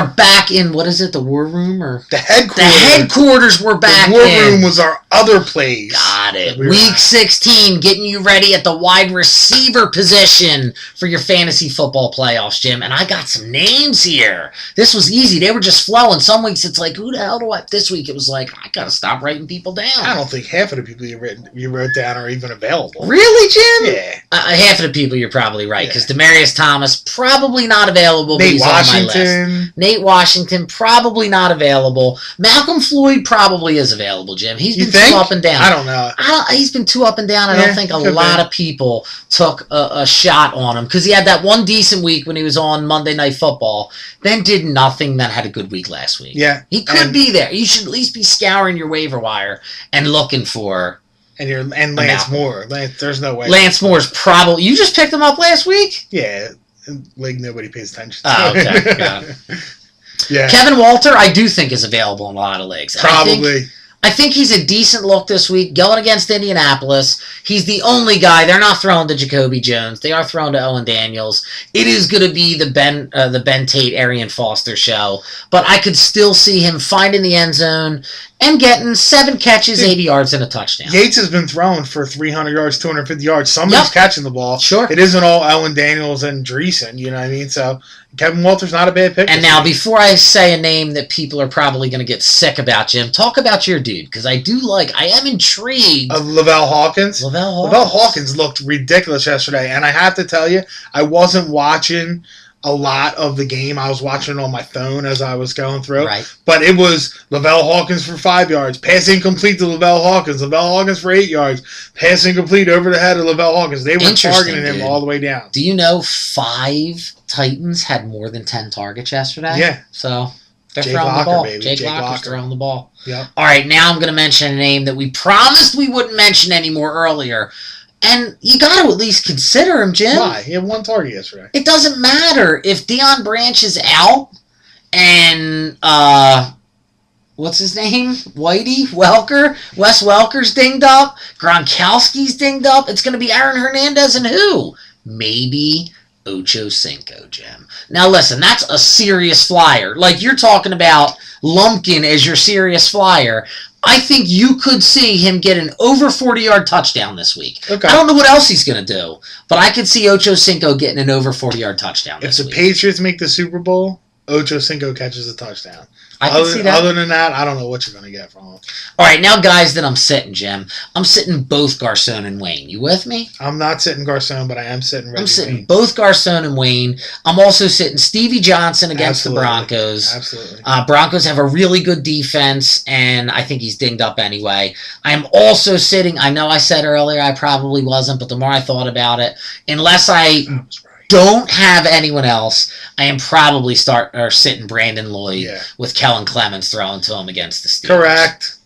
are back in, what is it, the war room? Or the headquarters. The headquarters were back in. The war room was our other place. Got it. Week 16, getting you ready at the wide receiver position for your fantasy football playoffs, Jim. And I got some names here. This was easy. They were just flowing. Some weeks it's like, who the hell do I... This week it was like, I got to stop writing people down. I don't think half of the people you wrote down are even available. Really, Jim? Yeah. Half of the people, you're probably right, because Demaryius Thomas, probably not available, but he's on my list. Nate Washington, probably not available. Malcolm Floyd probably is available, Jim. He's been too up and down. I don't know. He's been too up and down. I don't think a lot of people took a shot on him, because he had that one decent week when he was on Monday Night Football, then did nothing, then had a good week last week. Yeah. He could be there. You should at least be scouring your waiver wire and looking for... And Lance Moore. There's no way. Lance Moore's probably... You just picked him up last week? Yeah. Like, nobody pays attention to Oh, okay. Got it. Yeah. Kevin Walter, I do think, is available in a lot of leagues. Probably. I think he's a decent look this week, going against Indianapolis. He's the only guy. They're not throwing to Jacoby Jones. They are throwing to Owen Daniels. It is going to be the Ben Tate, Arian Foster show. But I could still see him finding the end zone and getting 7 catches, 80 yards, and a touchdown. Yates has been thrown for 300 yards, 250 yards. Somebody's catching the ball. Sure. It isn't all Owen Daniels and Dreesen, you know what I mean? So Kevin Walter's not a bad pick. And now, before I say a name that people are probably going to get sick about, Jim, talk about your dude, because I am intrigued. Of Lavelle Hawkins? Lavelle Hawkins looked ridiculous yesterday, and I have to tell you, I wasn't watching a lot of the game. I was watching it on my phone as I was going through. Right. But it was Lavelle Hawkins for 5 yards, pass incomplete to Lavelle Hawkins for 8 yards, pass incomplete over the head of Lavelle Hawkins. They were targeting him all the way down. Do you know 5 Titans had more than 10 targets yesterday? Yeah. So they're Jake throwing Locker, the ball. baby. Jake Locker's throwing the ball. Yep. All right, now I'm going to mention a name that we promised we wouldn't mention anymore earlier. And you got to at least consider him, Jim. Why? He had 1 target yesterday. It doesn't matter. If Deion Branch is out and, what's his name? Welker? Wes Welker's dinged up. Gronkowski's dinged up. It's going to be Aaron Hernandez and who? Maybe Ocho Cinco, Jim. Now, listen, that's a serious flyer. Like, you're talking about Lumpkin as your serious flyer. I think you could see him get an over 40-yard touchdown this week. Okay. I don't know what else he's going to do, but I could see Ocho Cinco getting an over 40-yard touchdown this week. If the Patriots make the Super Bowl, Ocho Cinco catches a touchdown. I can see that. Other than that, I don't know what you're going to get from him. All right, now guys that I'm sitting, Jim. I'm sitting both Garcon and Wayne. You with me? I'm not sitting Garcon, but I am sitting Reggie I'm sitting Wayne. both Garcon and Wayne. I'm also sitting Stevie Johnson against the Broncos. Absolutely. Broncos have a really good defense, and I think he's dinged up anyway. I am also sitting, I know I said earlier I probably wasn't, but the more I thought about it, unless I don't have anyone else, I am probably sitting Brandon Lloyd with Kellen Clemens throwing to him against the Steelers. Correct.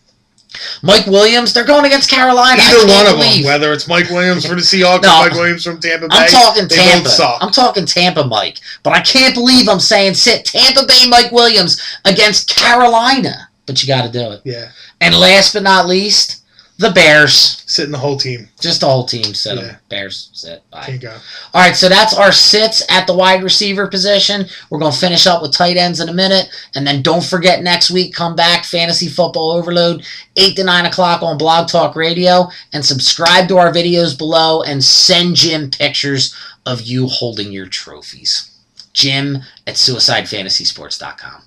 Mike Williams, they're going against Carolina. Either one of them, whether it's Mike Williams for the Seahawks or Mike Williams from Tampa Bay. I'm talking Tampa. Both suck. I'm talking Tampa, Mike. But I can't believe I'm saying sit Tampa Bay Mike Williams against Carolina. But you got to do it. Yeah. And last but not least, the Bears. Sitting the whole team. Just the whole team sit them. Bears sit. Bye. Can't go. All right, so that's our sits at the wide receiver position. We're going to finish up with tight ends in a minute. And then don't forget next week, come back, Fantasy Football Overload, 8 to 9 o'clock on Blog Talk Radio. And subscribe to our videos below and send Jim pictures of you holding your trophies. Jim at suicidefantasysports.com.